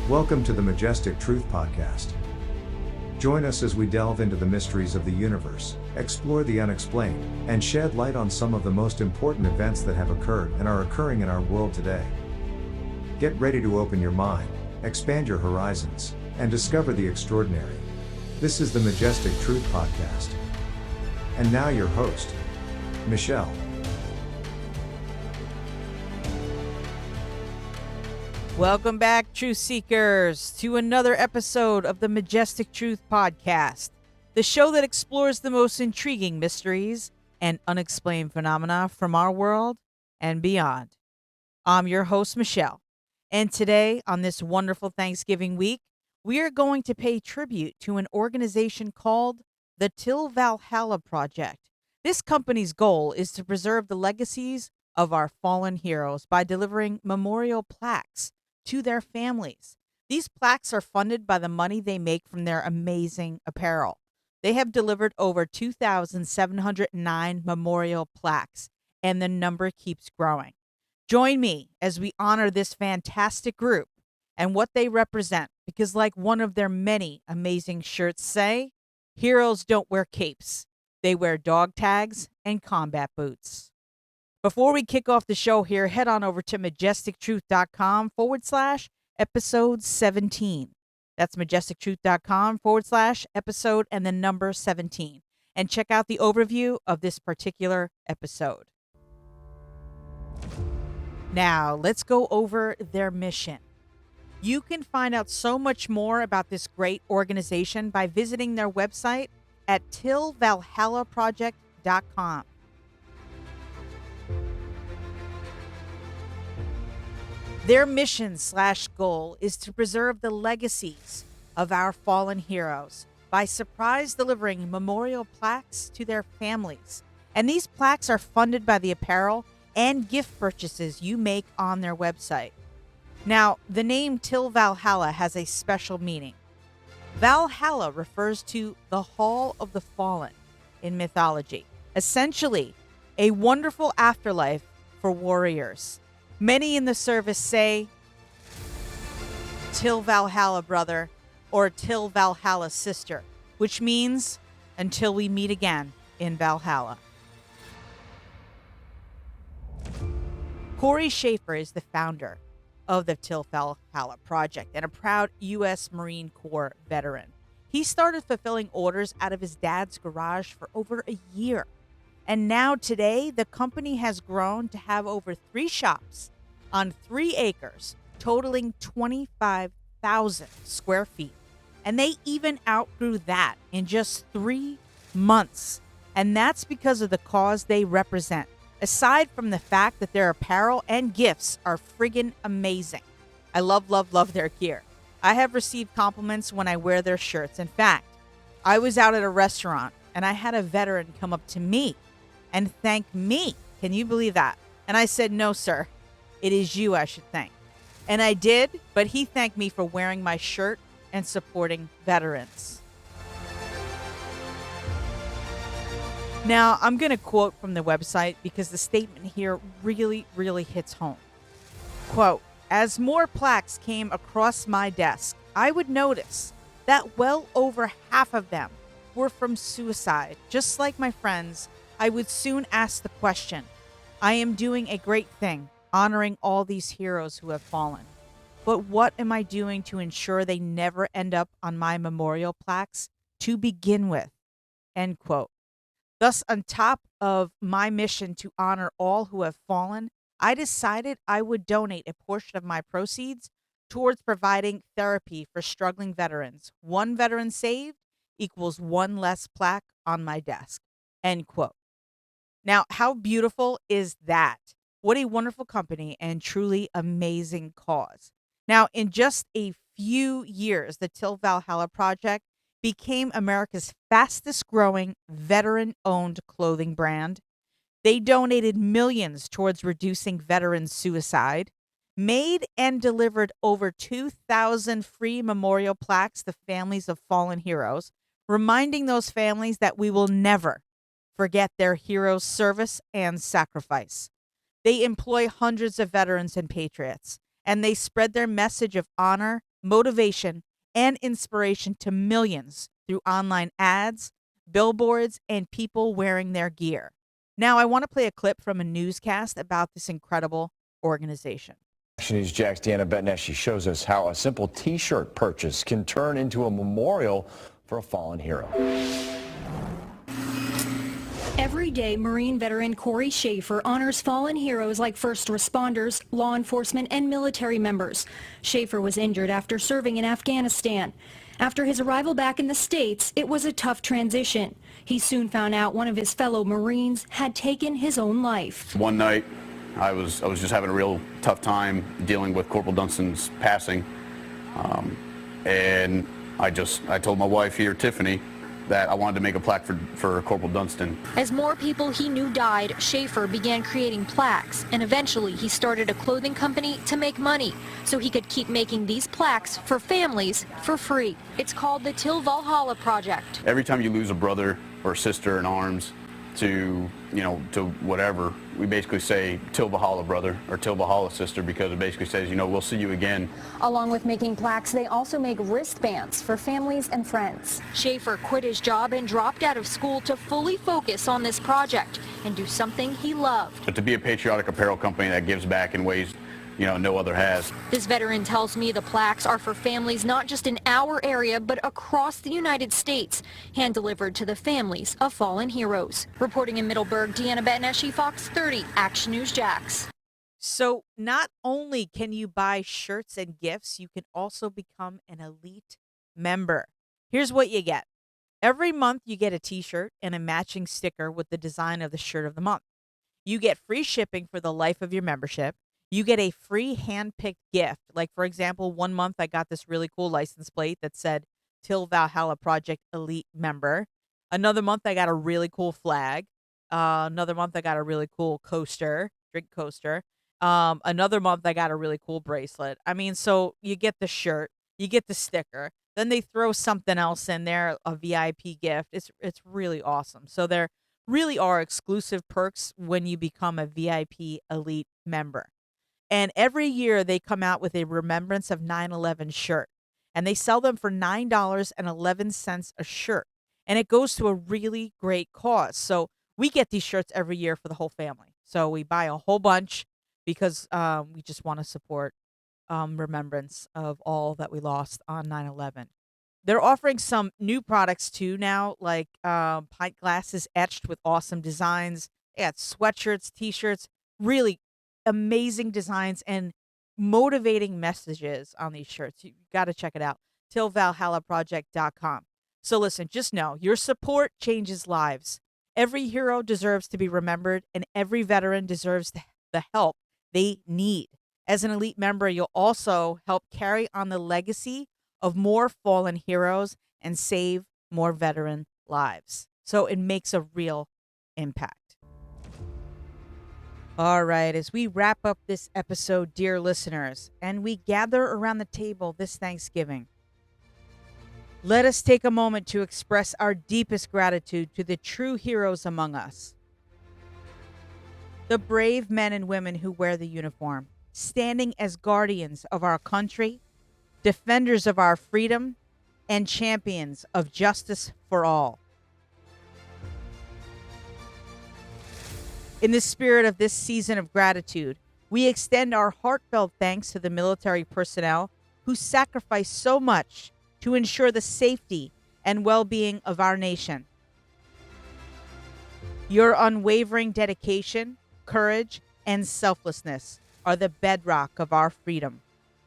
Welcome to the Majestic Truth Podcast. Join us as we delve into the mysteries of the universe, explore the unexplained, and shed light on some of the most important events that have occurred and are occurring in our world today. Get ready to open your mind, expand your horizons, and discover the extraordinary. This is the Majestic Truth Podcast. And now your host, Michelle. Welcome back, Truth Seekers, to another episode of the Majestic Truth Podcast, the show that explores the most intriguing mysteries and unexplained phenomena from our world and beyond. I'm your host, Michelle, and today, on this wonderful Thanksgiving week, we are going to pay tribute to an organization called the Til Valhalla Project. This company's goal is to preserve the legacies of our fallen heroes by delivering memorial plaques to their families. These plaques are funded by the money they make from their amazing apparel. They have delivered over 2,709 memorial plaques, and the number keeps growing. Join me as we honor this fantastic group and what they represent, because like one of their many amazing shirts say, heroes don't wear capes. They wear dog tags and combat boots. Before we kick off the show here, head on over to majestictruth.com/episode 17. That's majestictruth.com/episode and the number 17. And check out the overview of this particular episode. Now, let's go over their mission. You can find out so much more about this great organization by visiting their website at tilvalhallaproject.com. Their mission/goal is to preserve the legacies of our fallen heroes by surprise delivering memorial plaques to their families. And these plaques are funded by the apparel and gift purchases you make on their website. Now, the name Til Valhalla has a special meaning. Valhalla refers to the Hall of the Fallen in mythology, essentially a wonderful afterlife for warriors. Many in the service say, Til Valhalla, brother, or Til Valhalla, sister, which means until we meet again in Valhalla. Korey Shaffer is the founder of the Til Valhalla Project and a proud U.S. Marine Corps veteran. He started fulfilling orders out of his dad's garage for over a year. And now today, the company has grown to have over 3 shops on 3 acres, totaling 25,000 square feet. And they even outgrew that in just 3 months. And that's because of the cause they represent. Aside from the fact that their apparel and gifts are friggin' amazing. I love their gear. I have received compliments when I wear their shirts. In fact, I was out at a restaurant and I had a veteran come up to me and thank me. Can you believe that? And I said, no, sir. It is you I should thank. And I did, but he thanked me for wearing my shirt and supporting veterans. Now, I'm going to quote from the website because the statement here really, really hits home. Quote, as more plaques came across my desk, I would notice that well over half of them were from suicide. Just like my friends, I would soon ask the question, I am doing a great thing, honoring all these heroes who have fallen. But what am I doing to ensure they never end up on my memorial plaques to begin with? End quote. Thus, on top of my mission to honor all who have fallen, I decided I would donate a portion of my proceeds towards providing therapy for struggling veterans. 1 veteran saved equals 1 less plaque on my desk. End quote. Now, how beautiful is that? What a wonderful company and truly amazing cause. Now, in just a few years, the Til Valhalla Project became America's fastest growing veteran-owned clothing brand. They donated millions towards reducing veteran suicide, made and delivered over 2,000 free memorial plaques to families of fallen heroes, reminding those families that we will never forget their heroes' service and sacrifice. They employ hundreds of veterans and patriots, and they spread their message of honor motivation, and inspiration to millions through online ads, billboards, and people wearing their gear. Now, I want to play a clip from a newscast about this incredible organization. Action News Jack's Deanna Betneshi shows us how a simple T-shirt purchase can turn into a memorial for a fallen hero. Every day, Marine veteran Korey Shaffer honors fallen heroes like first responders, law enforcement, and military members. Shaffer was injured after serving in Afghanistan. After his arrival back in the States, it was a tough transition. He soon found out one of his fellow Marines had taken his own life. One night, I was just having a real tough time dealing with Corporal Dunstan's passing, and I told my wife here, Tiffany, that I wanted to make a plaque for Corporal Dunstan. As more people he knew died, Shaffer began creating plaques, and eventually he started a clothing company to make money so he could keep making these plaques for families for free. It's called the Til Valhalla Project. Every time you lose a brother or sister in arms to whatever, we basically say Til Valhalla brother or Til Valhalla sister, because it basically says, we'll see you again. Along with making plaques, they also make wristbands for families and friends. Shaffer quit his job and dropped out of school to fully focus on this project and do something he loved. But to be a patriotic apparel company that gives back in ways no other has. This veteran tells me the plaques are for families not just in our area, but across the United States, hand-delivered to the families of fallen heroes. Reporting in Middleburg, Deanna Betneshi, Fox 30, Action News Jax. So not only can you buy shirts and gifts, you can also become an elite member. Here's what you get. Every month you get a t-shirt and a matching sticker with the design of the shirt of the month. You get free shipping for the life of your membership. You get a free hand-picked gift. Like, for example, one month I got this really cool license plate that said Til Valhalla Project Elite Member. Another month I got a really cool flag. Another month I got a really cool coaster, drink coaster. Another month I got a really cool bracelet. I mean, so you get the shirt, you get the sticker, then they throw something else in there, a VIP gift. It's really awesome. So there really are exclusive perks when you become a VIP Elite member. And every year they come out with a Remembrance of 9/11 shirt. And they sell them for $9.11 a shirt. And it goes to a really great cause. So we get these shirts every year for the whole family. So we buy a whole bunch because we just want to support remembrance of all that we lost on 9/11. They're offering some new products too now, like pint glasses etched with awesome designs. They got sweatshirts, t-shirts, really amazing designs and motivating messages on these shirts. You got to check it out. TilValhallaProject.com. So listen, just know your support changes lives. Every hero deserves to be remembered, and every veteran deserves the help they need. As an elite member, you'll also help carry on the legacy of more fallen heroes and save more veteran lives. So it makes a real impact. All right, as we wrap up this episode, dear listeners, and we gather around the table this Thanksgiving, let us take a moment to express our deepest gratitude to the true heroes among us. The brave men and women who wear the uniform, standing as guardians of our country, defenders of our freedom, and champions of justice for all. In the spirit of this season of gratitude, we extend our heartfelt thanks to the military personnel who sacrifice so much to ensure the safety and well-being of our nation. Your unwavering dedication, courage, and selflessness are the bedrock of our freedom,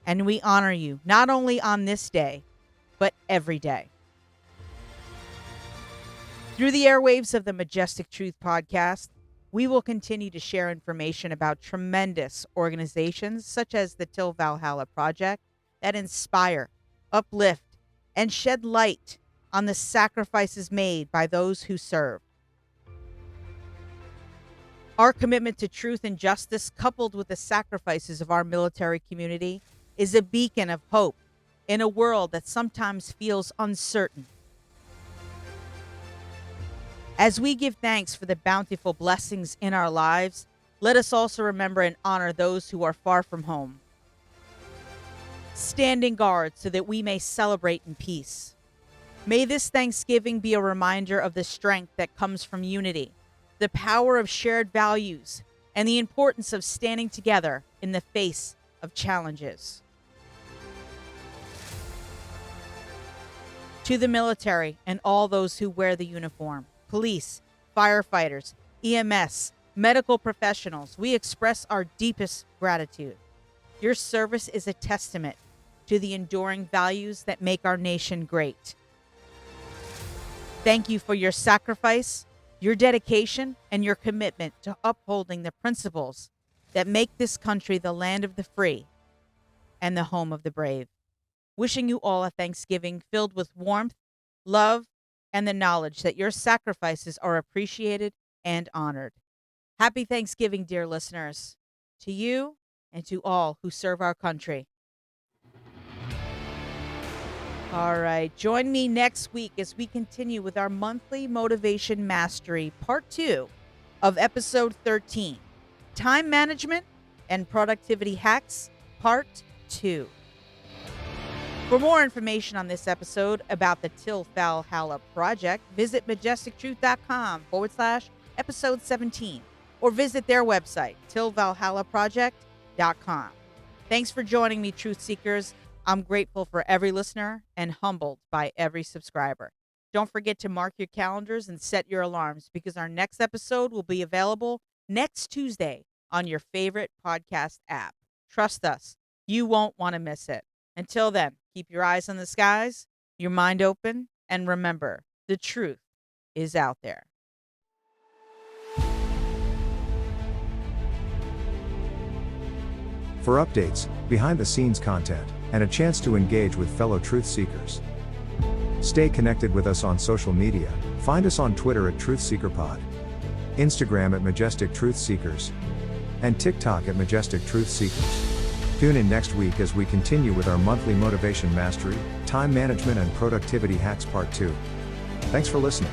and we honor you not only on this day, but every day. Through the airwaves of the Majestic Truth Podcast, we will continue to share information about tremendous organizations such as the Til Valhalla Project that inspire, uplift, and shed light on the sacrifices made by those who serve. Our commitment to truth and justice, coupled with the sacrifices of our military community, is a beacon of hope in a world that sometimes feels uncertain. As we give thanks for the bountiful blessings in our lives, let us also remember and honor those who are far from home. standing guard so that we may celebrate in peace. May this Thanksgiving be a reminder of the strength that comes from unity, the power of shared values, and the importance of standing together in the face of challenges. To the military and all those who wear the uniform, police, firefighters, EMS, medical professionals, we express our deepest gratitude. Your service is a testament to the enduring values that make our nation great. Thank you for your sacrifice, your dedication, and your commitment to upholding the principles that make this country the land of the free and the home of the brave. Wishing you all a Thanksgiving filled with warmth, love, and the knowledge that your sacrifices are appreciated and honored. Happy Thanksgiving, dear listeners, to you and to all who serve our country. All right, join me next week as we continue with our monthly Motivation Mastery, Part 2 of Episode 13, Time Management and Productivity Hacks, Part 2. For more information on this episode about the Til Valhalla Project, visit majestictruth.com/episode 17 or visit their website, tilvalhallaproject.com. Thanks for joining me, Truth Seekers. I'm grateful for every listener and humbled by every subscriber. Don't forget to mark your calendars and set your alarms because our next episode will be available next Tuesday on your favorite podcast app. Trust us, you won't want to miss it. Until then, keep your eyes on the skies, your mind open, and remember, the truth is out there. For updates, behind-the-scenes content, and a chance to engage with fellow truth seekers, stay connected with us on social media. Find us on Twitter at TruthSeekerPod, Instagram at Majestic Truth Seekers, and TikTok at Majestic Truth Seekers. Tune in next week as we continue with our monthly Motivation Mastery, Time Management and Productivity Hacks Part 2. Thanks for listening.